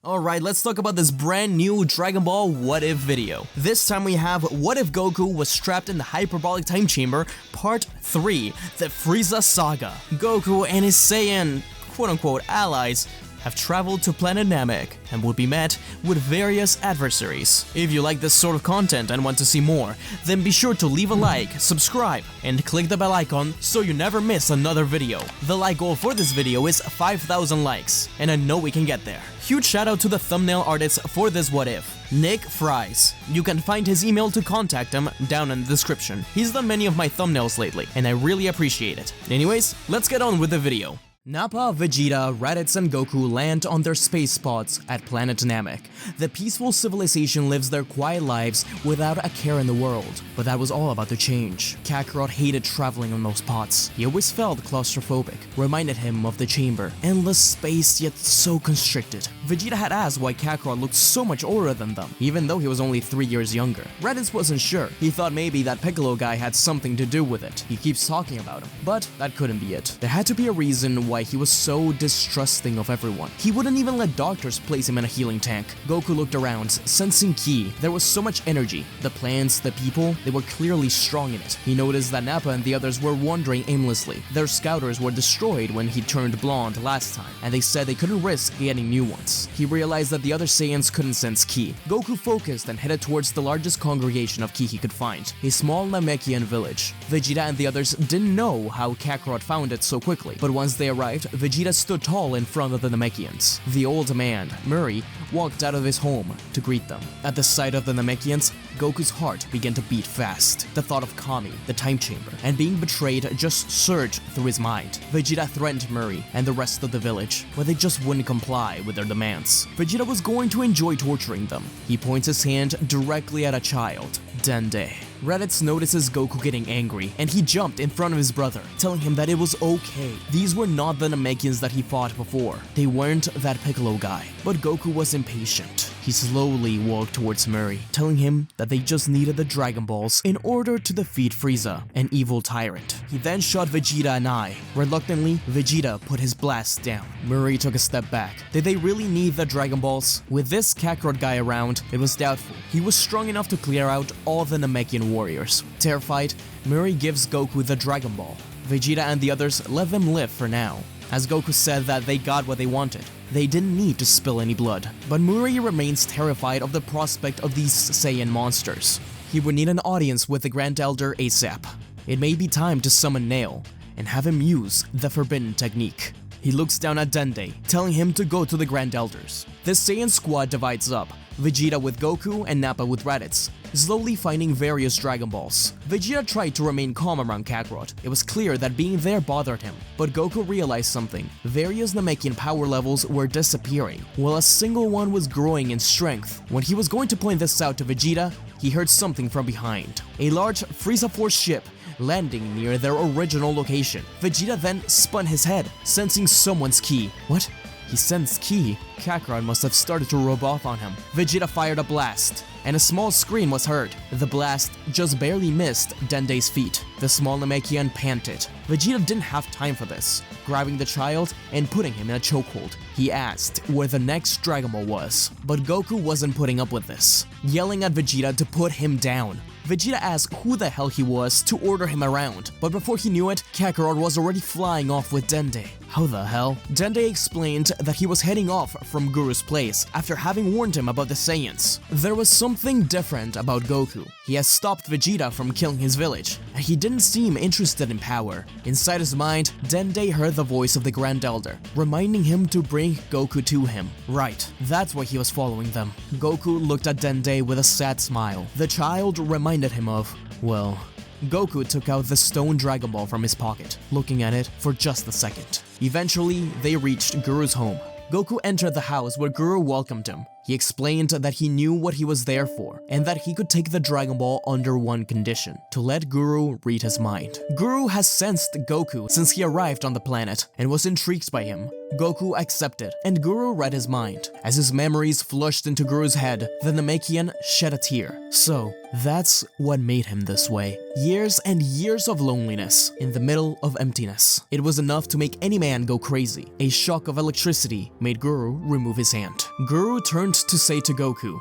Alright, let's talk about this brand new Dragon Ball What If video. This time we have What If Goku was trapped in the Hyperbolic Time Chamber, Part 3, the Frieza Saga. Goku and his Saiyan quote-unquote allies have traveled to planet Namek and will be met with various adversaries. If you like this sort of content and want to see more, then be sure to leave a like, subscribe, and click the bell icon so you never miss another video. The like goal for this video is 5,000 likes, and I know we can get there. Huge shout out to the thumbnail artist for this What If, NicholasAlexanderFries. You can find his email to contact him down in the description. He's done many of my thumbnails lately, and I really appreciate it. Anyways, let's get on with the video. Nappa, Vegeta, Raditz, and Goku land on their space pods at planet Namek. The peaceful civilization lives their quiet lives without a care in the world, but that was all about to change. Kakarot hated traveling on those pods. He always felt claustrophobic, reminded him of the chamber. Endless space, yet so constricted. Vegeta had asked why Kakarot looked so much older than them, even though he was only 3 years younger. Raditz wasn't sure. He thought maybe that Piccolo guy had something to do with it. He keeps talking about him, but that couldn't be it. There had to be a reason why he was so distrusting of everyone. He wouldn't even let doctors place him in a healing tank. Goku looked around, sensing ki. There was so much energy. The plants, the people, they were clearly strong in it. He noticed that Nappa and the others were wandering aimlessly. Their scouters were destroyed when he turned blonde last time, and they said they couldn't risk getting new ones. He realized that the other Saiyans couldn't sense ki. Goku focused and headed towards the largest congregation of ki he could find, a small Namekian village. Vegeta and the others didn't know how Kakarot found it so quickly, but once they arrived, Vegeta stood tall in front of the Namekians. The old man, Murray, walked out of his home to greet them. At the sight of the Namekians, Goku's heart began to beat fast. The thought of Kami, the time chamber, and being betrayed just surged through his mind. Vegeta threatened Murray and the rest of the village, but they just wouldn't comply with their demands. Vegeta was going to enjoy torturing them. He points his hand directly at a child, Dende. Raditz notices Goku getting angry, and he jumped in front of his brother, telling him that it was okay. These were not the Namekians that he fought before. They weren't that Piccolo guy. But Goku was impatient. He slowly walked towards Murray, telling him that they just needed the Dragon Balls in order to defeat Frieza, an evil tyrant. He then shot Vegeta an eye. Reluctantly, Vegeta put his blast down. Murray took a step back. Did they really need the Dragon Balls? With this Kakarot guy around, it was doubtful. He was strong enough to clear out all the Namekian warriors. Terrified, Murray gives Goku the Dragon Ball. Vegeta and the others let them live for now. As Goku said that they got what they wanted, they didn't need to spill any blood. But Murray remains terrified of the prospect of these Saiyan monsters. He would need an audience with the Grand Elder ASAP. It may be time to summon Nail and have him use the forbidden technique. He looks down at Dende, telling him to go to the Grand Elders. The Saiyan squad divides up, Vegeta with Goku and Nappa with Raditz, slowly finding various Dragon Balls. Vegeta tried to remain calm around Kakarot. It was clear that being there bothered him, but Goku realized something. Various Namekian power levels were disappearing, while a single one was growing in strength. When he was going to point this out to Vegeta, he heard something from behind. A large Frieza Force ship landing near their original location. Vegeta then spun his head, sensing someone's ki. What? He sensed ki? Kakarot must have started to rub off on him. Vegeta fired a blast, and a small scream was heard. The blast just barely missed Dende's feet. The small Namekian panted. Vegeta didn't have time for this. Grabbing the child and putting him in a chokehold, he asked where the next Dragon Ball was. But Goku wasn't putting up with this, yelling at Vegeta to put him down. Vegeta asked who the hell he was to order him around, but before he knew it, Kakarot was already flying off with Dende. How the hell? Dende explained that he was heading off from Guru's place after having warned him about the Saiyans. There was something different about Goku. He had stopped Vegeta from killing his village, and he didn't seem interested in power. Inside his mind, Dende heard the voice of the Grand Elder, reminding him to bring Goku to him. Right, that's why he was following them. Goku looked at Dende with a sad smile. The child reminded him of, well, Goku took out the stone Dragon Ball from his pocket, looking at it for just a second. Eventually, they reached Guru's home. Goku entered the house where Guru welcomed him. He explained that he knew what he was there for, and that he could take the Dragon Ball under one condition: to let Guru read his mind. Guru has sensed Goku since he arrived on the planet, and was intrigued by him. Goku accepted, and Guru read his mind. As his memories flushed into Guru's head, the Namekian shed a tear. So, that's what made him this way. Years and years of loneliness in the middle of emptiness. It was enough to make any man go crazy. A shock of electricity made Guru remove his hand. Guru turned to say to Goku,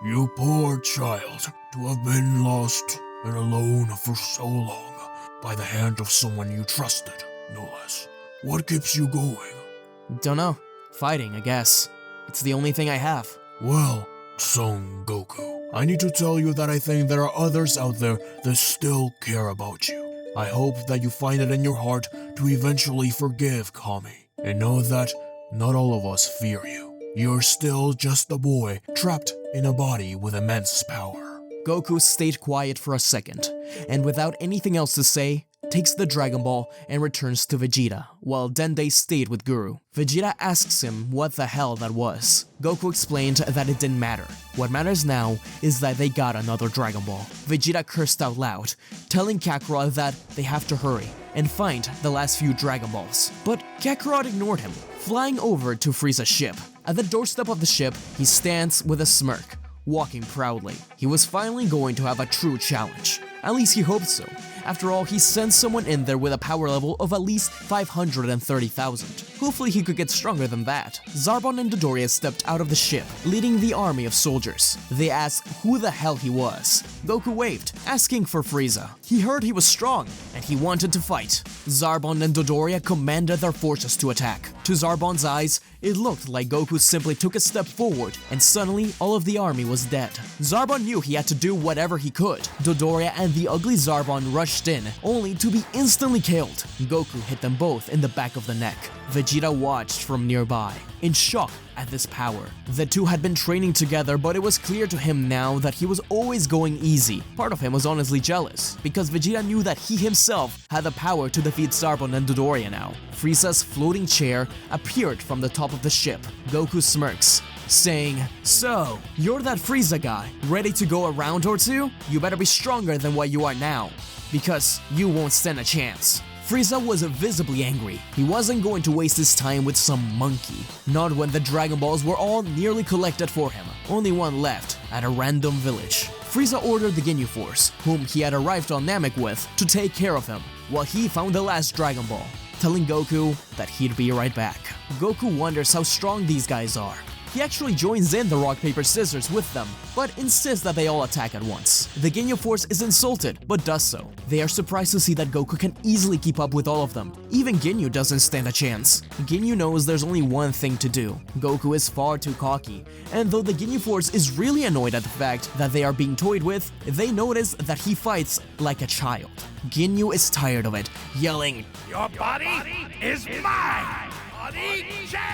"You poor child, to have been lost and alone for so long by the hand of someone you trusted, no less. What keeps you going?" "Don't know. Fighting, I guess. It's the only thing I have." "Well, Son Goku, I need to tell you that I think there are others out there that still care about you. I hope that you find it in your heart to eventually forgive Kami, and know that not all of us fear you. You're still just a boy trapped in a body with immense power." Goku stayed quiet for a second, and without anything else to say, takes the Dragon Ball and returns to Vegeta, while Dende stayed with Guru. Vegeta asks him what the hell that was. Goku explained that it didn't matter. What matters now is that they got another Dragon Ball. Vegeta cursed out loud, telling Kakarot that they have to hurry and find the last few Dragon Balls. But Kakarot ignored him, flying over to Frieza's ship. At the doorstep of the ship, he stands with a smirk, walking proudly. He was finally going to have a true challenge. At least he hoped so. After all, he sent someone in there with a power level of at least 530,000. Hopefully he could get stronger than that. Zarbon and Dodoria stepped out of the ship, leading the army of soldiers. They asked who the hell he was. Goku waved, asking for Frieza. He heard he was strong, and he wanted to fight. Zarbon and Dodoria commanded their forces to attack. To Zarbon's eyes, it looked like Goku simply took a step forward, and suddenly all of the army was dead. Zarbon knew he had to do whatever he could. Dodoria and the ugly Zarbon rushed in, only to be instantly killed. Goku hit them both in the back of the neck. Vegeta watched from nearby, in shock at this power. The two had been training together, but it was clear to him now that he was always going easy. Part of him was honestly jealous, because Vegeta knew that he himself had the power to defeat Zarbon and Dodoria now. Frieza's floating chair appeared from the top of the ship. Goku smirks, saying, "So, you're that Frieza guy, ready to go a round or two? You better be stronger than what you are now, because you won't stand a chance." Frieza was visibly angry. He wasn't going to waste his time with some monkey. Not when the Dragon Balls were all nearly collected for him. Only one left, at a random village. Frieza ordered the Ginyu Force, whom he had arrived on Namek with, to take care of him, while he found the last Dragon Ball, telling Goku that he'd be right back. Goku wonders how strong these guys are. He actually joins in the rock, paper, scissors with them, but insists that they all attack at once. The Ginyu Force is insulted, but does so. They are surprised to see that Goku can easily keep up with all of them. Even Ginyu doesn't stand a chance. Ginyu knows there's only one thing to do. Goku is far too cocky, and though the Ginyu Force is really annoyed at the fact that they are being toyed with, they notice that he fights like a child. Ginyu is tired of it, yelling, "Your body is mine! Body change!"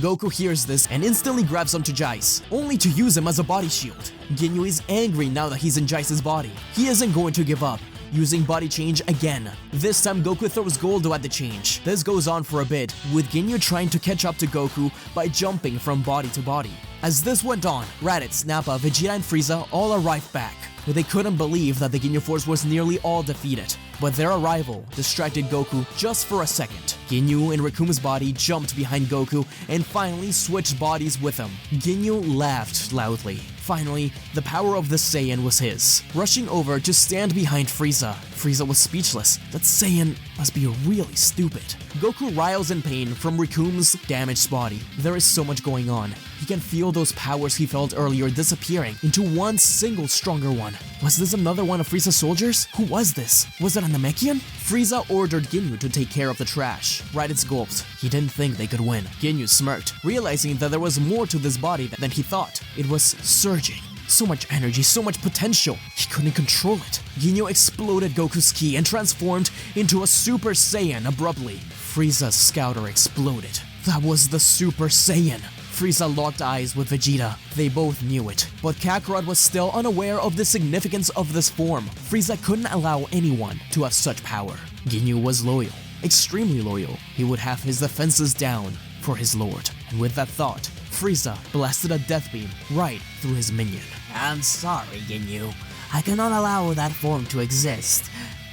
Goku hears this and instantly grabs onto Jaice, only to use him as a body shield. Ginyu is angry now that he's in Jaice's body. He isn't going to give up, using body change again. This time Goku throws Goldo at the change. This goes on for a bit, with Ginyu trying to catch up to Goku by jumping from body to body. As this went on, Raditz, Nappa, Vegeta and Frieza all arrived back, but they couldn't believe that the Ginyu Force was nearly all defeated. But their arrival distracted Goku just for a second. Ginyu in Rikuma's body jumped behind Goku and finally switched bodies with him. Ginyu laughed loudly. Finally, the power of the Saiyan was his. Rushing over to stand behind Frieza, Frieza was speechless. That Saiyan must be really stupid. Goku writhes in pain from Rikuma's damaged body. There is so much going on. He can feel those powers he felt earlier disappearing into one single stronger one. Was this another one of Frieza's soldiers? Who was this? Was it a Namekian? Frieza ordered Ginyu to take care of the trash. Raditz gulped. He didn't think they could win. Ginyu smirked, realizing that there was more to this body than he thought. It was surging. So much energy, so much potential. He couldn't control it. Ginyu exploded Goku's ki and transformed into a Super Saiyan abruptly. Frieza's scouter exploded. That was the Super Saiyan. Frieza locked eyes with Vegeta. They both knew it, but Kakarot was still unaware of the significance of this form. Frieza couldn't allow anyone to have such power. Ginyu was loyal, extremely loyal. He would have his defenses down for his lord. And with that thought, Frieza blasted a death beam right through his minion. I'm sorry, Ginyu. I cannot allow that form to exist.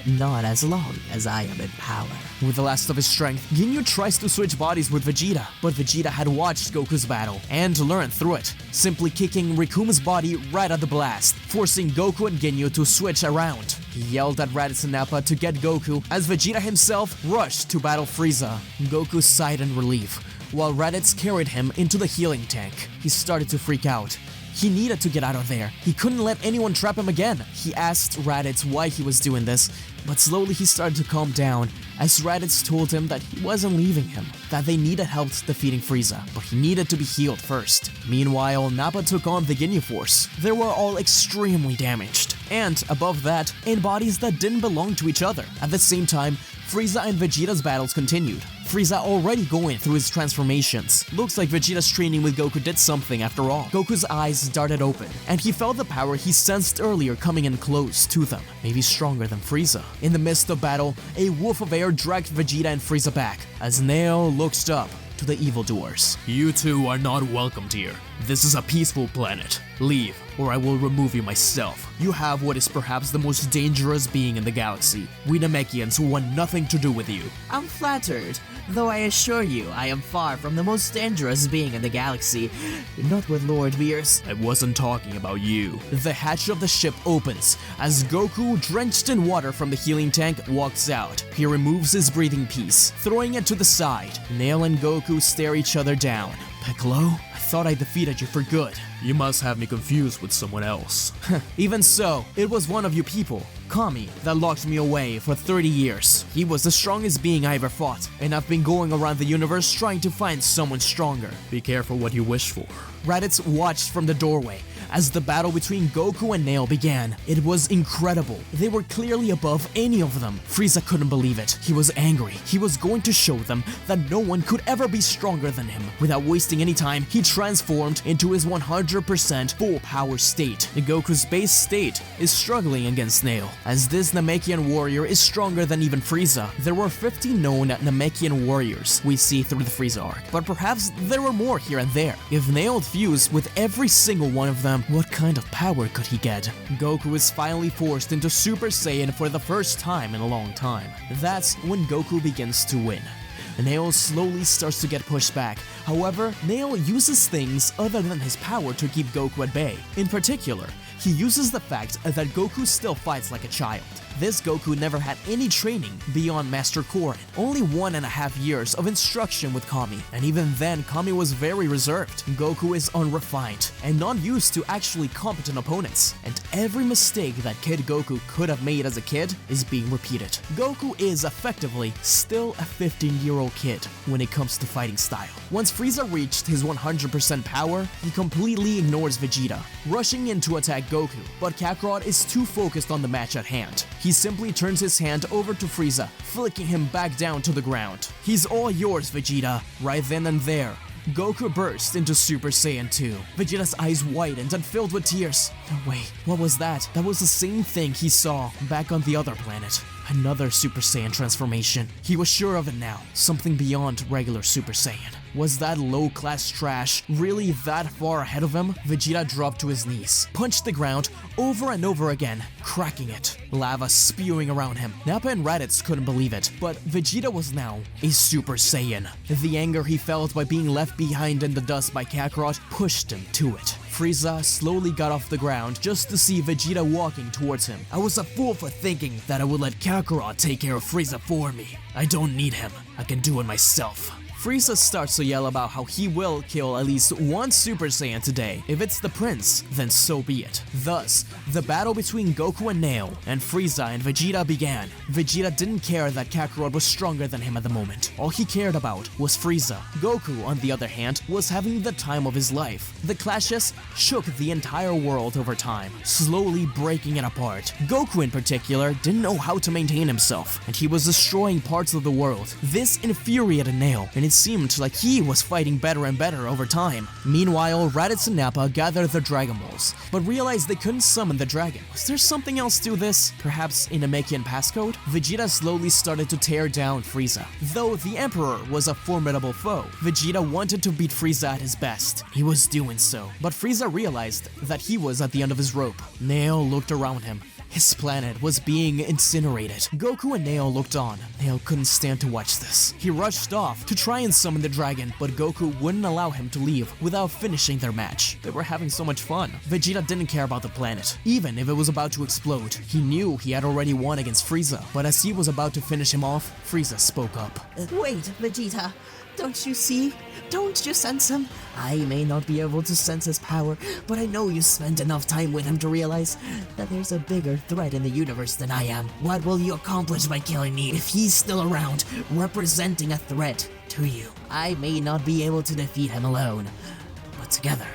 not as long as I am in power. With the last of his strength, Ginyu tries to switch bodies with Vegeta, but Vegeta had watched Goku's battle and learned through it, simply kicking Rikuma's body right at the blast, forcing Goku and Ginyu to switch around. He yelled at Raditz and Nappa to get Goku as Vegeta himself rushed to battle Frieza. Goku sighed in relief, while Raditz carried him into the healing tank. He started to freak out. He needed to get out of there. He couldn't let anyone trap him again. He asked Raditz why he was doing this, but slowly he started to calm down as Raditz told him that he wasn't leaving him, that they needed help defeating Frieza, but he needed to be healed first. Meanwhile, Nappa took on the Ginyu Force. They were all extremely damaged, and above that, in bodies that didn't belong to each other. At the same time, Frieza and Vegeta's battles continued. Frieza already going through his transformations. Looks like Vegeta's training with Goku did something after all. Goku's eyes darted open, and he felt the power he sensed earlier coming in close to them, maybe stronger than Frieza. In the midst of battle, a wolf of air dragged Vegeta and Frieza back, as Neo looked up to the evildoers. You two are not welcomed here. This is a peaceful planet. Leave, or I will remove you myself. You have what is perhaps the most dangerous being in the galaxy. We Namekians want nothing to do with you. I'm flattered, though I assure you I am far from the most dangerous being in the galaxy. Not with Lord Beers. I wasn't talking about you. The hatch of the ship opens as Goku, drenched in water from the healing tank, walks out. He removes his breathing piece, throwing it to the side. Nail and Goku stare each other down. Piccolo? I thought I defeated you for good. You must have me confused with someone else. Even so, it was one of you people, Kami, that locked me away for 30 years. He was the strongest being I ever fought, and I've been going around the universe trying to find someone stronger. Be careful what you wish for. Raditz watched from the doorway as the battle between Goku and Nail began. It was incredible. They were clearly above any of them. Frieza couldn't believe it. He was angry. He was going to show them that no one could ever be stronger than him. Without wasting any time, he transformed into his 100% full power state. Goku's base state is struggling against Nail, as this Namekian warrior is stronger than even Frieza. There were 50 known Namekian warriors we see through the Frieza arc, but perhaps there were more here and there. If Nail fused with every single one of them, what kind of power could he get? Goku is finally forced into Super Saiyan for the first time in a long time. That's when Goku begins to win. Nail slowly starts to get pushed back. However, Nail uses things other than his power to keep Goku at bay. In particular, he uses the fact that Goku still fights like a child. This Goku never had any training beyond Master Korin, only 1.5 years of instruction with Kami, and even then Kami was very reserved. Goku is unrefined and not used to actually competent opponents, and every mistake that Kid Goku could have made as a kid is being repeated. Goku is effectively still a 15-year-old kid when it comes to fighting style. Once Frieza reached his 100% power, he completely ignores Vegeta, rushing in to attack Goku, but Kakarot is too focused on the match at hand. He simply turns his hand over to Frieza, flicking him back down to the ground. He's all yours, Vegeta. Right then and there, Goku burst into Super Saiyan 2. Vegeta's eyes widened and filled with tears. No way, what was that? That was the same thing he saw back on the other planet. Another Super Saiyan transformation. He was sure of it now. Something beyond regular Super Saiyan. Was that low-class trash really that far ahead of him? Vegeta dropped to his knees, punched the ground over and over again, cracking it. Lava spewing around him. Nappa and Raditz couldn't believe it, but Vegeta was now a Super Saiyan. The anger he felt by being left behind in the dust by Kakarot pushed him to it. Frieza slowly got off the ground just to see Vegeta walking towards him. I was a fool for thinking that I would let Kakarot take care of Frieza for me. I don't need him. I can do it myself. Frieza starts to yell about how he will kill at least one Super Saiyan today. If it's the prince, then so be it. Thus, the battle between Goku and Nail and Frieza and Vegeta began. Vegeta didn't care that Kakarot was stronger than him at the moment. All he cared about was Frieza. Goku, on the other hand, was having the time of his life. The clashes shook the entire world over time, slowly breaking it apart. Goku in particular didn't know how to maintain himself, and he was destroying parts of the world. This infuriated Nail, and it seemed like he was fighting better and better over time. Meanwhile, Raditz and Nappa gathered their Dragon Balls, but realized they couldn't summon the dragon. Was there something else to this? Perhaps a Namekian passcode? Vegeta slowly started to tear down Frieza. Though the Emperor was a formidable foe, Vegeta wanted to beat Frieza at his best. He was doing so, but Frieza realized that he was at the end of his rope. Nail looked around him. His planet was being incinerated. Goku and Nail looked on. Nail couldn't stand to watch this. He rushed off to try and summon the dragon, but Goku wouldn't allow him to leave without finishing their match. They were having so much fun. Vegeta didn't care about the planet, even if it was about to explode. He knew he had already won against Frieza, but as he was about to finish him off, Frieza spoke up. Wait, Vegeta. Don't you see? Don't you sense him? I may not be able to sense his power, but I know you spent enough time with him to realize that there's a bigger threat in the universe than I am. What will you accomplish by killing me if he's still around, representing a threat to you? I may not be able to defeat him alone, but together.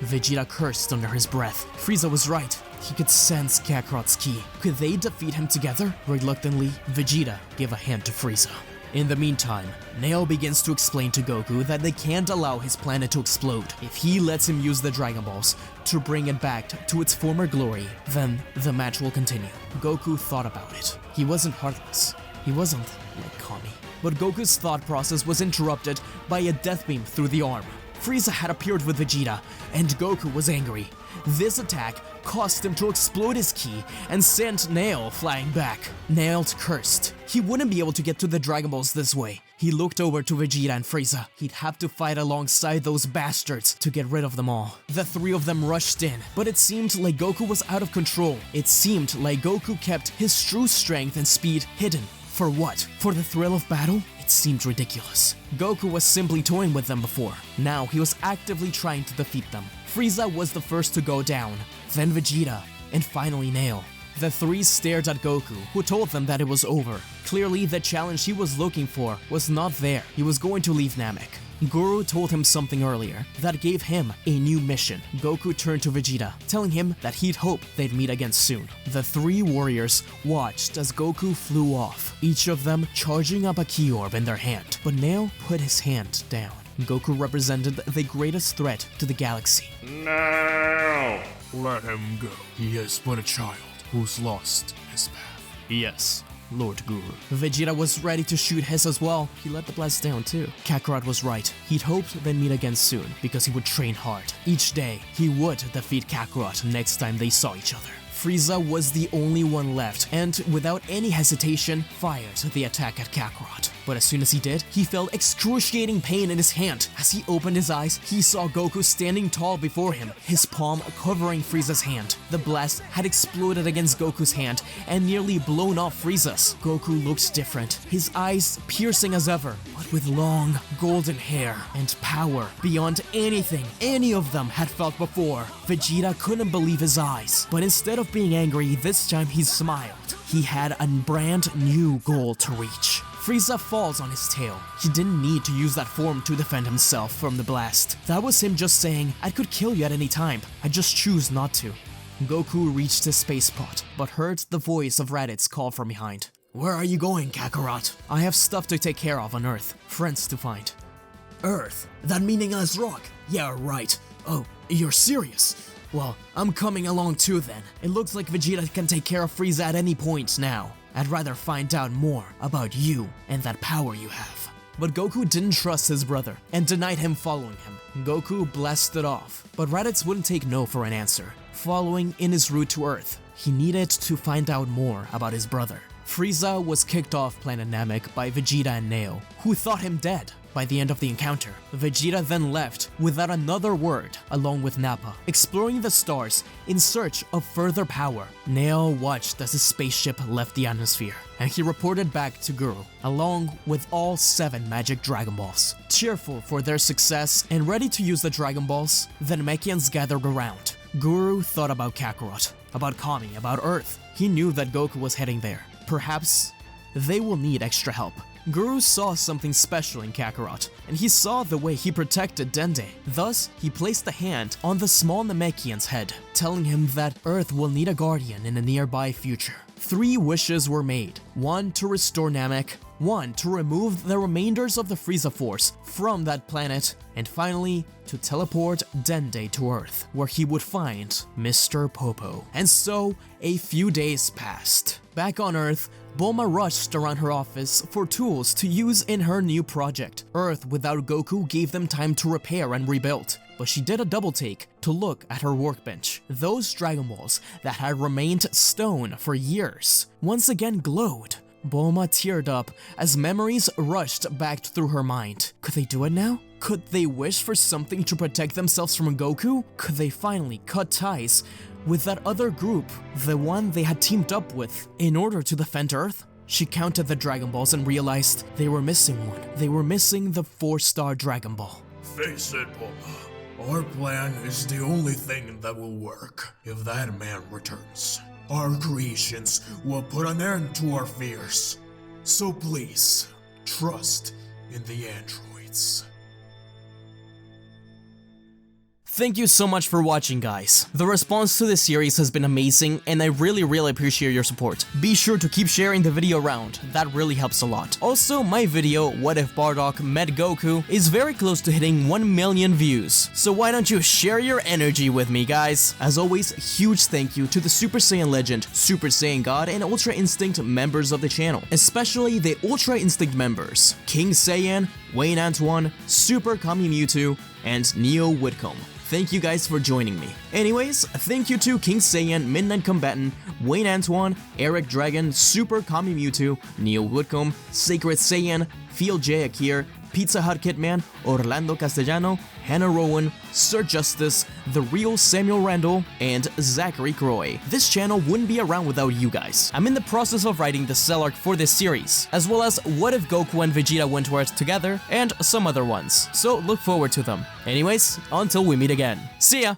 Vegeta cursed under his breath. Frieza was right. He could sense Kakarot's ki. Could they defeat him together? Reluctantly, Vegeta gave a hand to Frieza. In the meantime, Nail begins to explain to Goku that they can't allow his planet to explode. If he lets him use the Dragon Balls to bring it back to its former glory, then the match will continue. Goku thought about it. He wasn't heartless. He wasn't like Kami. But Goku's thought process was interrupted by a death beam through the arm. Frieza had appeared with Vegeta, and Goku was angry. This attack caused him to explode his ki and sent Nail flying back. Nail cursed. He wouldn't be able to get to the Dragon Balls this way. He looked over to Vegeta and Frieza. He'd have to fight alongside those bastards to get rid of them all. The three of them rushed in, but it seemed like Goku was out of control. It seemed like Goku kept his true strength and speed hidden. For what? For the thrill of battle? It seemed ridiculous. Goku was simply toying with them before. Now he was actively trying to defeat them. Frieza was the first to go down, then Vegeta, and finally Nail. The three stared at Goku, who told them that it was over. Clearly, the challenge he was looking for was not there. He was going to leave Namek. Guru told him something earlier that gave him a new mission. Goku turned to Vegeta, telling him that he'd hope they'd meet again soon. The three warriors watched as Goku flew off, each of them charging up a ki orb in their hand. But Nail put his hand down. Goku represented the greatest threat to the galaxy. No! Let him go. He is but a child who's lost his path. Yes, Lord Guru. Vegeta was ready to shoot his as well. He let the blast down too. Kakarot was right. He'd hoped they'd meet again soon because he would train hard. Each day, he would defeat Kakarot next time they saw each other. Frieza was the only one left, and without any hesitation, fired the attack at Kakarot. But as soon as he did, he felt excruciating pain in his hand. As he opened his eyes, he saw Goku standing tall before him, his palm covering Frieza's hand. The blast had exploded against Goku's hand and nearly blown off Frieza's. Goku looked different, his eyes piercing as ever, but with long, golden hair and power beyond anything any of them had felt before. Vegeta couldn't believe his eyes, but instead of being angry, this time he smiled. He had a brand new goal to reach. Frieza falls on his tail. He didn't need to use that form to defend himself from the blast. That was him just saying, I could kill you at any time, I just choose not to. Goku reached his space pod, but heard the voice of Raditz call from behind. Where are you going, Kakarot? I have stuff to take care of on Earth, friends to find. Earth? That meaningless rock? Yeah, right. Oh, you're serious? Well, I'm coming along too then. It looks like Vegeta can take care of Frieza at any point now. I'd rather find out more about you and that power you have. But Goku didn't trust his brother and denied him following him. Goku blasted off, but Raditz wouldn't take no for an answer. Following in his route to Earth, he needed to find out more about his brother. Frieza was kicked off planet Namek by Vegeta and Nail, who thought him dead by the end of the encounter. Vegeta then left without another word, along with Nappa, exploring the stars in search of further power. Nail watched as his spaceship left the atmosphere, and he reported back to Guru, along with all 7 magic Dragon Balls. Cheerful for their success and ready to use the Dragon Balls, the Namekians gathered around. Guru thought about Kakarot, about Kami, about Earth. He knew that Goku was heading there. Perhaps they will need extra help. Guru saw something special in Kakarot, and he saw the way he protected Dende. Thus, he placed a hand on the small Namekian's head, telling him that Earth will need a guardian in the nearby future. 3 wishes were made, 1 to restore Namek, 1 to remove the remainders of the Frieza Force from that planet, and finally, to teleport Dende to Earth, where he would find Mr. Popo. And so, a few days passed. Back on Earth, Bulma rushed around her office for tools to use in her new project. Earth without Goku gave them time to repair and rebuild. but she did a double take to look at her workbench. Those Dragon Balls that had remained stone for years once again glowed. Bulma teared up as memories rushed back through her mind. Could they do it now? Could they wish for something to protect themselves from Goku? Could they finally cut ties with that other group, the one they had teamed up with, in order to defend Earth? She counted the Dragon Balls and realized they were missing one. They were missing the 4-star Dragon Ball. Face it, Bulma. Our plan is the only thing that will work if that man returns. Our creations will put an end to our fears. So please, trust in the androids. Thank you so much for watching, guys. The response to this series has been amazing, and I really appreciate your support. Be sure to keep sharing the video around, that really helps a lot. Also, my video, What If Bardock Met Goku, is very close to hitting 1 million views, so why don't you share your energy with me, guys? As always, huge thank you to the Super Saiyan Legend, Super Saiyan God, and Ultra Instinct members of the channel, especially the Ultra Instinct members, King Saiyan, Wayne Antoine, Super Kami Mewtwo, and Neo Whitcomb. Thank you guys for joining me. Anyways, thank you to King Saiyan, Midnight Combatant, Wayne Antoine, Eric Dragon, Super Kami Mewtwo, Neo Whitcomb, Sacred Saiyan, Field J Akir, Pizza Hut Kitman, Orlando Castellano, Hannah Rowan, Sir Justice, The Real Samuel Randall, and Zachary Croy. This channel wouldn't be around without you guys. I'm in the process of writing the cell arc for this series, as well as What If Goku and Vegeta went to Earth together, and some other ones, so look forward to them. Anyways, until we meet again. See ya!